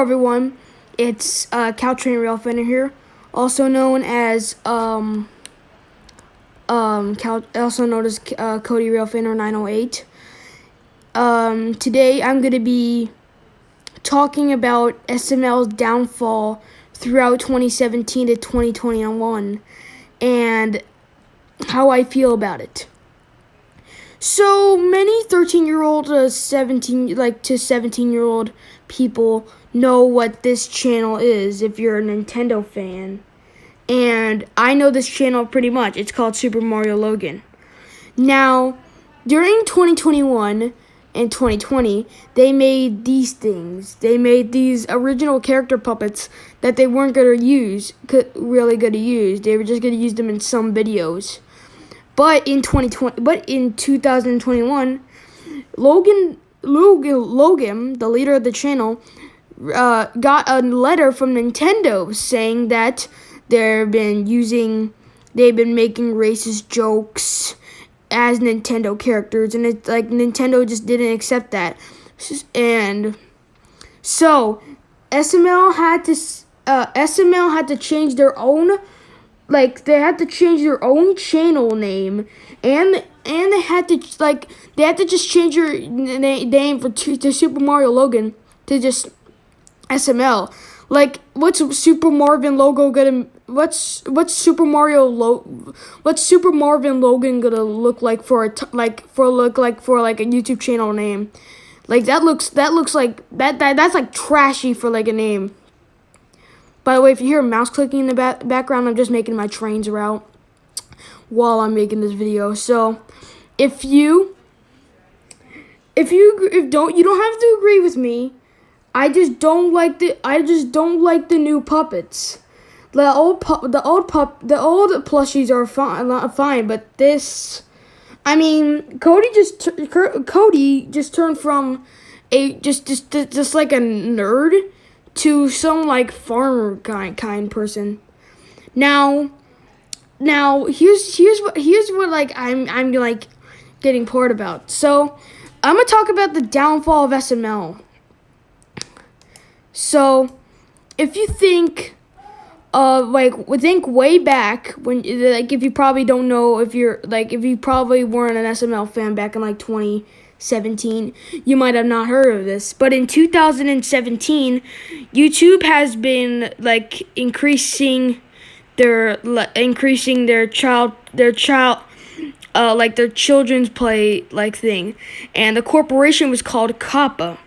everyone. It's Caltrain Railfinner here, also known as Cody Railfinner 908. Today I'm gonna be talking about SML's downfall throughout 2017 to 2021 and how I feel about it. So many 13-year-old to 17-year-old people know what this channel is if you're a Nintendo fan. And I know this channel pretty much. It's called Super Mario Logan. Now, during 2021 and 2020, they made these things. They made these original character puppets that they weren't really going to use. They were just going to use them in some videos. But in 2021, Logan, the leader of the channel, got a letter from Nintendo saying that they've been making racist jokes as Nintendo characters, and it's like Nintendo just didn't accept that, and so SML had to change their own. Like, they had to change their own channel name, and they had to just change your name to Super Mario Logan to just SML. Like, what's Super Marvin Logan gonna look like for a YouTube channel name? Like, that's like trashy for like a name. By the way, if you hear a mouse clicking in the background, I'm just making my trains route while I'm making this video. So, you don't have to agree with me. I just don't like the new puppets. The old plushies are fine, but this, I mean, Cody just turned from just like a nerd to some like farmer kind person. Now here's what like I'm like getting poured about. So I'm gonna talk about the downfall of SML. So if you think think way back when, like, if you probably don't know, if you probably weren't an SML fan back in like 2017, you might have not heard of this. But in 2017, YouTube has been like increasing their children's play like thing, and the corporation was called Kappa.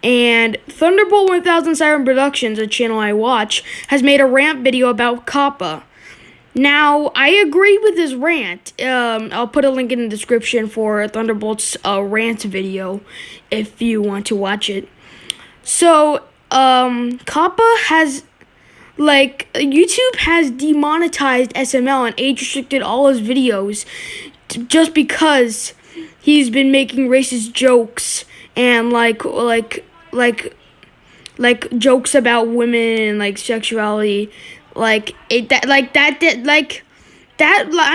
And Thunderbolt 1000 Siren Productions, a channel I watch, has made a rant video about Kappa. Now, I agree with this rant. I'll put a link in the description for Thunderbolt's rant video if you want to watch it. So, Kappa has, YouTube has demonetized SML and age restricted all his videos just because he's been making racist jokes and jokes about women and like sexuality. I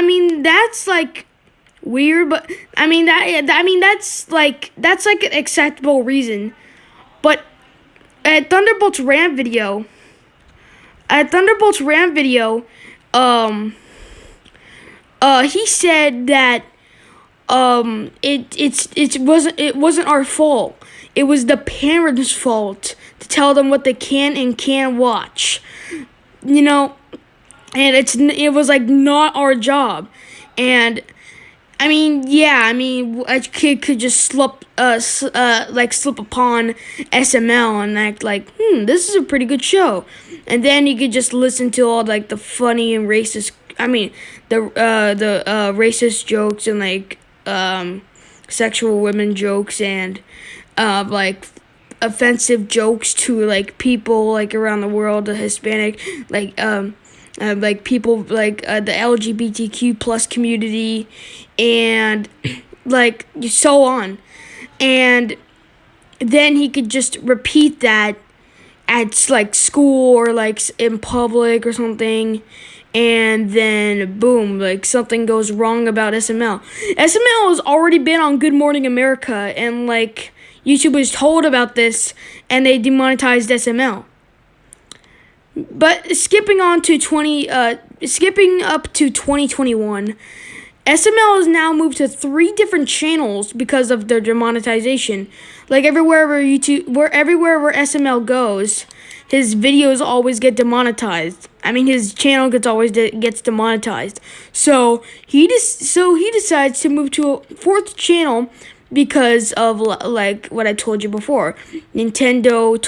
mean, that's like weird, but that's like an acceptable reason. But at Thunderbolt's rant video, he said that it wasn't our fault. It was the parents' fault to tell them what they can and can't watch. And it was like not our job. And I mean, a kid could just slip upon SML and act like, this is a pretty good show, and then you could just listen to all like the funny and racist, racist jokes and like sexual women jokes and offensive jokes to like people like around the world, the Hispanic, people the LGBTQ plus community, and like so on. And then he could just repeat that at like school or like in public or something, and then boom, like something goes wrong about SML. SML has already been on Good Morning America, and like YouTube was told about this, and they demonetized SML. But skipping up to 2021, SML has now moved to 3 different channels because of their demonetization. Like everywhere where SML goes, his videos always get demonetized. I mean, his channel gets demonetized. So he decides to move to a 4th channel because of like what I told you before. Nintendo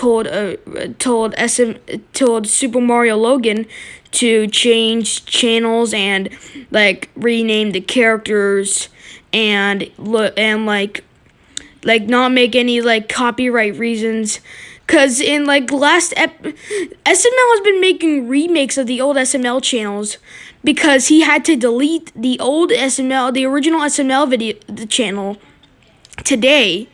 told Super Mario Logan to change channels and like rename the characters and like not make any like copyright reasons. Cause in like SML has been making remakes of the old SML channels because he had to delete the original SML the channel today.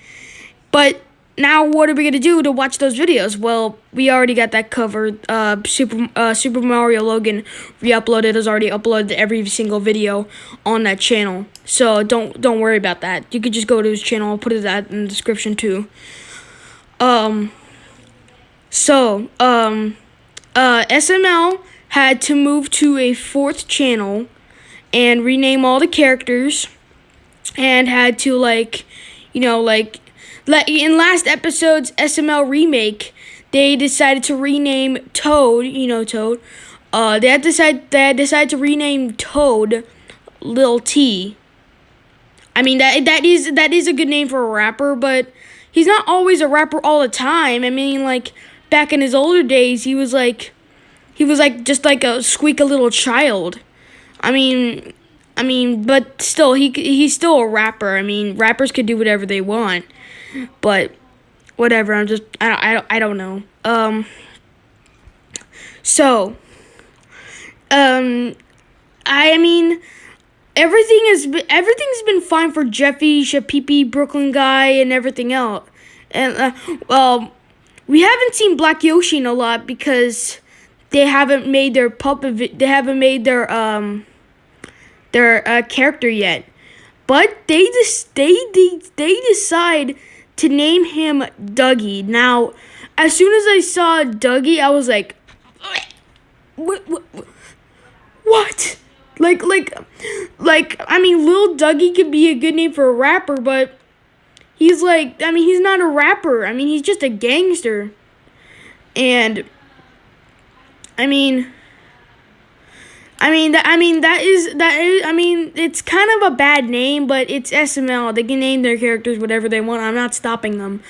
But now what are we gonna do to watch those videos? Well, we already got that covered. Super Mario Logan has already uploaded every single video on that channel. So don't worry about that. You could just go to his channel. I'll put that in the description too. SML had to move to a 4th channel and rename all the characters, and had to in last episode's SML remake, they decided to rename Toad. Toad. They decided to rename Toad Lil T. I mean that is a good name for a rapper, but he's not always a rapper all the time. I mean, like back in his older days, he was just like a squeaky little child. I mean, but still, he's still a rapper. I mean, rappers could do whatever they want, but whatever. I don't know. I mean, everything's been fine for Jeffy, Shapipi, Brooklyn Guy, and everything else. And we haven't seen Black Yoshi in a lot because they haven't made their they haven't made their character yet. But they decide to name him Dougie. Now, as soon as I saw Dougie, I was like, what? I mean, Lil Dougie could be a good name for a rapper, but he's not a rapper. I mean, he's just a gangster. And it's kind of a bad name, but it's SML. They can name their characters whatever they want. I'm not stopping them.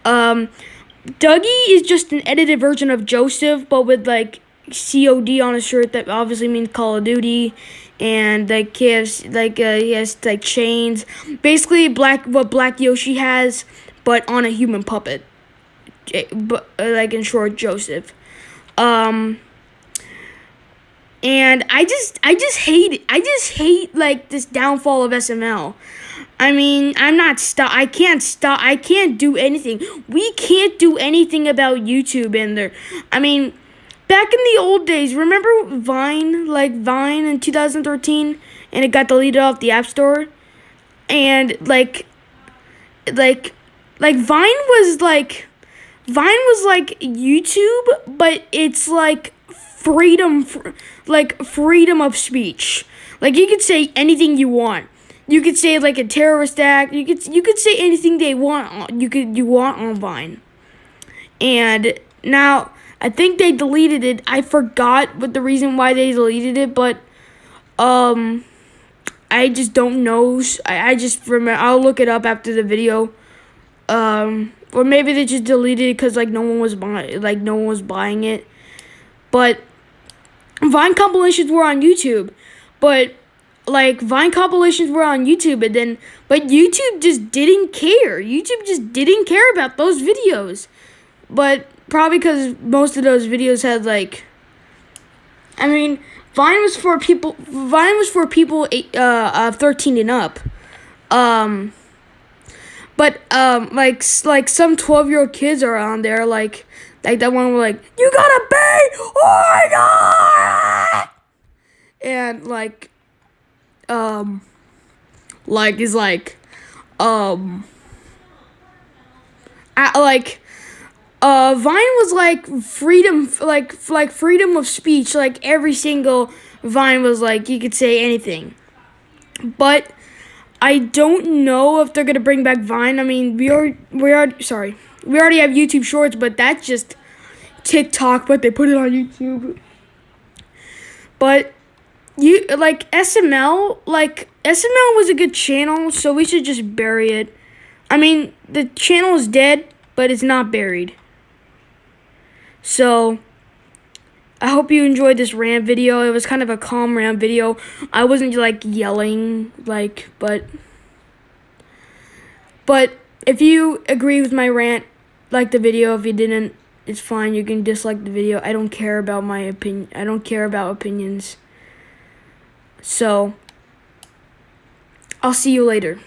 Dougie is just an edited version of Joseph, but with like COD on his shirt. That obviously means Call of Duty, and like he has like chains. Basically, what Black Yoshi has, but on a human puppet. But like in short, Joseph. And I just hate like this downfall of SML. I mean, I can't do anything. We can't do anything about YouTube in there. I mean, back in the old days, remember Vine in 2013, and it got deleted off the App Store, and like Vine was like YouTube, but it's like freedom of speech. Like, you could say anything you want. You could say like a terrorist act. You could say anything you want on Vine. And now I think they deleted it. I forgot what the reason why they deleted it, but I just don't know. I just remember. I'll look it up after the video. Or maybe they just deleted it because no one was buying it. But Vine compilations were on YouTube, but YouTube just didn't care. YouTube just didn't care about those videos. But probably because most of those videos had Vine was for people 13 and up. But some 12-year-old kids are on there like that one were like, you gotta pay, oh my god! and is um Vine was like freedom, like freedom of speech. Like every single Vine was like you could say anything. But I don't know if they're gonna bring back Vine. I mean, we already have YouTube Shorts, but that's just TikTok, but they put it on YouTube. But you like SML, SML was a good channel, so we should just bury it. I mean, the channel is dead, but it's not buried. So I hope you enjoyed this rant video. It was kind of a calm rant video. I wasn't like yelling, but if you agree with my rant, like the video. If you didn't, it's fine. You can dislike the video. I don't care about my opinion. I don't care about opinions. So I'll see you later.